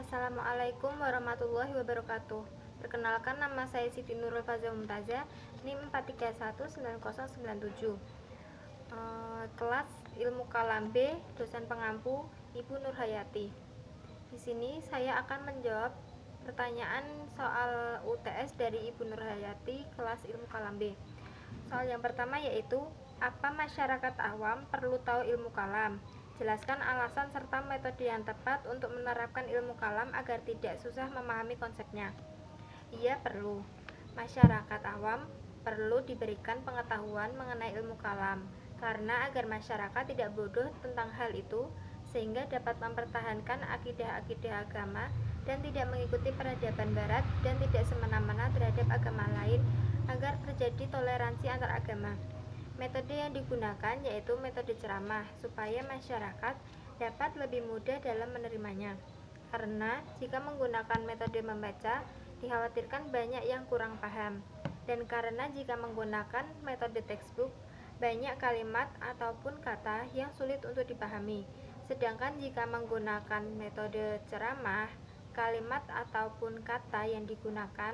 Assalamualaikum warahmatullahi wabarakatuh. Perkenalkan, nama saya Siti Nurul Fazal Mumtazah, NIM 4319097. Kelas Ilmu Kalam B, dosen pengampu Ibu Nurhayati. Di sini saya akan menjawab pertanyaan soal UTS dari Ibu Nurhayati, kelas Ilmu Kalam B. Soal yang pertama yaitu, apa masyarakat awam perlu tahu ilmu kalam? Jelaskan alasan serta metode yang tepat untuk menerapkan ilmu kalam agar tidak susah memahami konsepnya. Ia perlu. Masyarakat awam perlu diberikan pengetahuan mengenai ilmu kalam, karena agar masyarakat tidak bodoh tentang hal itu, sehingga dapat mempertahankan akidah-akidah agama dan tidak mengikuti peradaban barat dan tidak semena-mena terhadap agama lain, agar terjadi toleransi antar agama. Metode yang digunakan yaitu metode ceramah, supaya masyarakat dapat lebih mudah dalam menerimanya. Karena jika menggunakan metode membaca, dikhawatirkan banyak yang kurang paham. Dan karena jika menggunakan metode textbook, banyak kalimat ataupun kata yang sulit untuk dipahami. Sedangkan jika menggunakan metode ceramah, kalimat ataupun kata yang digunakan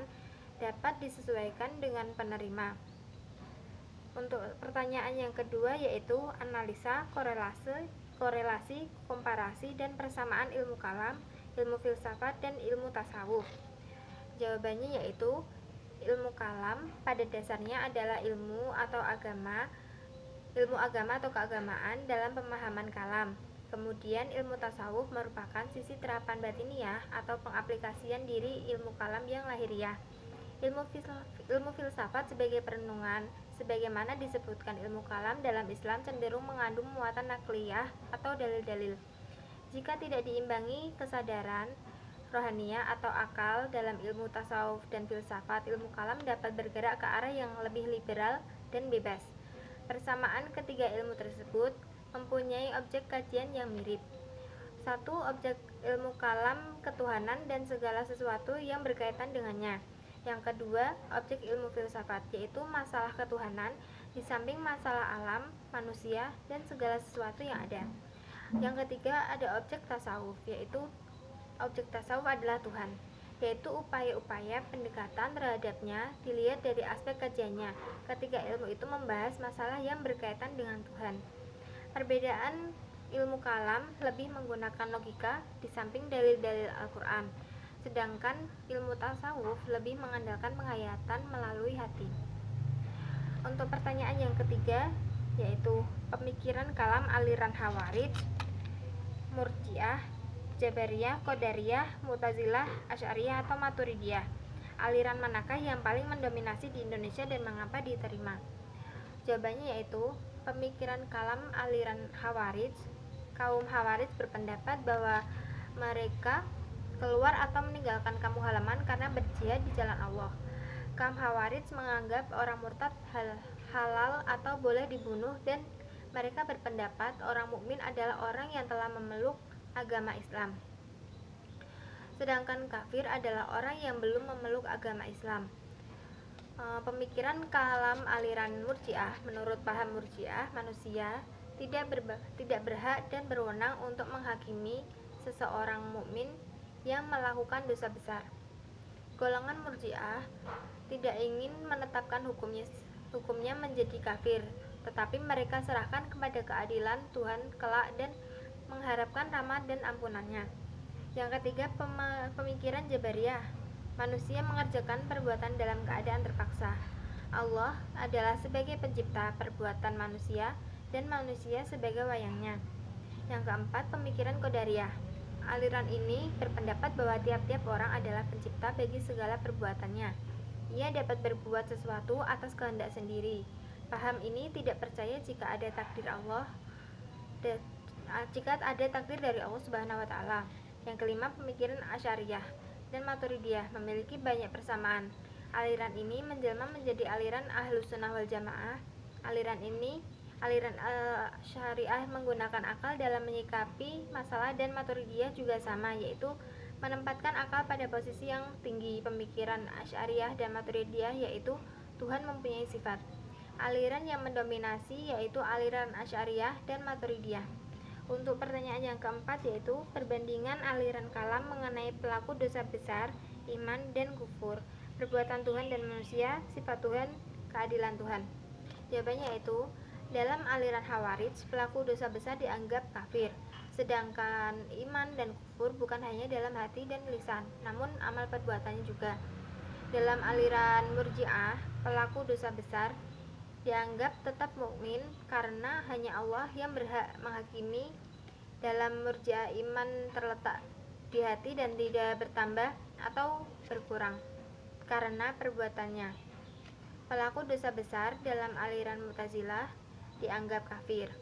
dapat disesuaikan dengan penerima. Untuk pertanyaan yang kedua yaitu analisa, korelasi, komparasi, dan persamaan ilmu kalam, ilmu filsafat, dan ilmu tasawuf. Jawabannya yaitu, ilmu kalam pada dasarnya adalah ilmu agama atau keagamaan dalam pemahaman kalam. Kemudian ilmu tasawuf merupakan sisi terapan batiniah atau pengaplikasian diri ilmu kalam yang lahiriah. Ilmu filsafat sebagai perenungan, sebagaimana disebutkan ilmu kalam dalam Islam cenderung mengandung muatan nakliyah atau dalil-dalil. Jika tidak diimbangi kesadaran rohaniah atau akal dalam ilmu tasawuf dan filsafat, ilmu kalam dapat bergerak ke arah yang lebih liberal dan bebas. Persamaan ketiga ilmu tersebut mempunyai objek kajian yang mirip. Satu, objek ilmu kalam ketuhanan dan segala sesuatu yang berkaitan dengannya. Yang kedua, objek ilmu filsafat, yaitu masalah ketuhanan di samping masalah alam, manusia, dan segala sesuatu yang ada. Yang ketiga, ada objek tasawuf, yaitu objek tasawuf adalah Tuhan, yaitu upaya-upaya pendekatan terhadapnya dilihat dari aspek kajiannya. Ketiga ilmu itu membahas masalah yang berkaitan dengan Tuhan. Perbedaan ilmu kalam lebih menggunakan logika di samping dalil-dalil Al-Quran, sedangkan ilmu tasawuf lebih mengandalkan penghayatan melalui hati. Untuk pertanyaan yang ketiga yaitu pemikiran kalam aliran Khawarij, Murji'ah, Jabariyah, Qadariyah, Mu'tazilah, Asy'ariyah atau Maturidiyah. Aliran manakah yang paling mendominasi di Indonesia dan mengapa diterima? Jawabannya yaitu pemikiran kalam aliran Khawarij. Kaum Khawarij berpendapat bahwa mereka keluar atau meninggalkan kampung halaman karena berjihad di jalan Allah. Kaum Khawarij menganggap orang murtad halal atau boleh dibunuh, dan mereka berpendapat orang mukmin adalah orang yang telah memeluk agama Islam. Sedangkan kafir adalah orang yang belum memeluk agama Islam. Pemikiran kalam aliran Murji'ah, menurut paham Murji'ah, manusia tidak berhak dan berwenang untuk menghakimi seseorang mukmin yang melakukan dosa besar. Golongan Murji'ah tidak ingin menetapkan hukumnya menjadi kafir, tetapi mereka serahkan kepada keadilan Tuhan kelak dan mengharapkan rahmat dan ampunannya. Yang ketiga, pemikiran Jabariyah. Manusia mengerjakan perbuatan dalam keadaan terpaksa. Allah adalah sebagai pencipta perbuatan manusia dan manusia sebagai wayangnya. Yang keempat, pemikiran Qadariyah. Aliran ini berpendapat bahwa tiap-tiap orang adalah pencipta bagi segala perbuatannya. Ia dapat berbuat sesuatu atas kehendak sendiri. Paham ini tidak percaya jika ada takdir dari Allah Subhanahu wa taala. Yang kelima, pemikiran Asy'ariyah dan Maturidiyah memiliki banyak persamaan. Aliran ini menjelma menjadi aliran Ahlus Sunnah wal Jamaah. Aliran Syariah menggunakan akal dalam menyikapi masalah, dan Maturidiyah juga sama, yaitu menempatkan akal pada posisi yang tinggi. Pemikiran Asy'ariyah dan Maturidiyah yaitu Tuhan mempunyai sifat. Aliran yang mendominasi yaitu aliran Asy'ariyah dan Maturidiyah. Untuk pertanyaan yang keempat yaitu perbandingan aliran kalam mengenai pelaku dosa besar, iman dan kufur, perbuatan Tuhan dan manusia, sifat Tuhan, keadilan Tuhan. Jawabannya yaitu dalam aliran Khawarij, pelaku dosa besar dianggap kafir, sedangkan iman dan kufur bukan hanya dalam hati dan lisan, namun amal perbuatannya juga. Dalam aliran Murji'ah, pelaku dosa besar dianggap tetap mukmin karena hanya Allah yang berhak menghakimi. Dalam Murji'ah, iman terletak di hati dan tidak bertambah atau berkurang karena perbuatannya. Pelaku dosa besar dalam aliran Mu'tazilah dianggap kafir.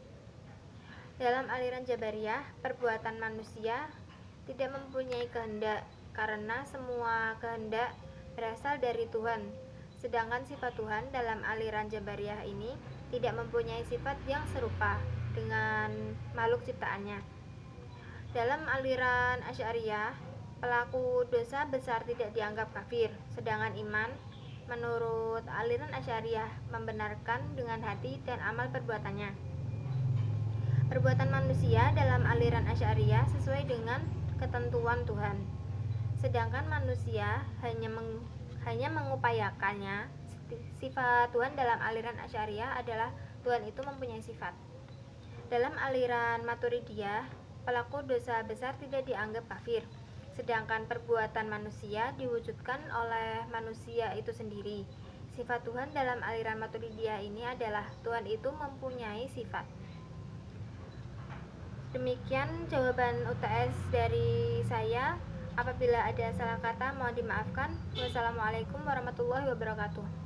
Dalam aliran Jabariyah, perbuatan manusia tidak mempunyai kehendak karena semua kehendak berasal dari Tuhan. Sedangkan sifat Tuhan dalam aliran Jabariyah ini tidak mempunyai sifat yang serupa dengan makhluk ciptaannya. Dalam aliran Asy'ariyah, pelaku dosa besar tidak dianggap kafir, sedangkan iman menurut aliran Asy'ariyah membenarkan dengan hati dan amal perbuatannya. Perbuatan manusia dalam aliran Asy'ariyah sesuai dengan ketentuan Tuhan, sedangkan manusia hanya mengupayakannya. Sifat Tuhan dalam aliran Asy'ariyah adalah Tuhan itu mempunyai sifat. Dalam aliran Maturidiyah, pelaku dosa besar tidak dianggap kafir, sedangkan perbuatan manusia diwujudkan oleh manusia itu sendiri. Sifat Tuhan dalam aliran Maturidiyah ini adalah Tuhan itu mempunyai sifat. Demikian jawaban UTS dari saya. Apabila ada salah kata mohon dimaafkan. Wassalamualaikum warahmatullahi wabarakatuh.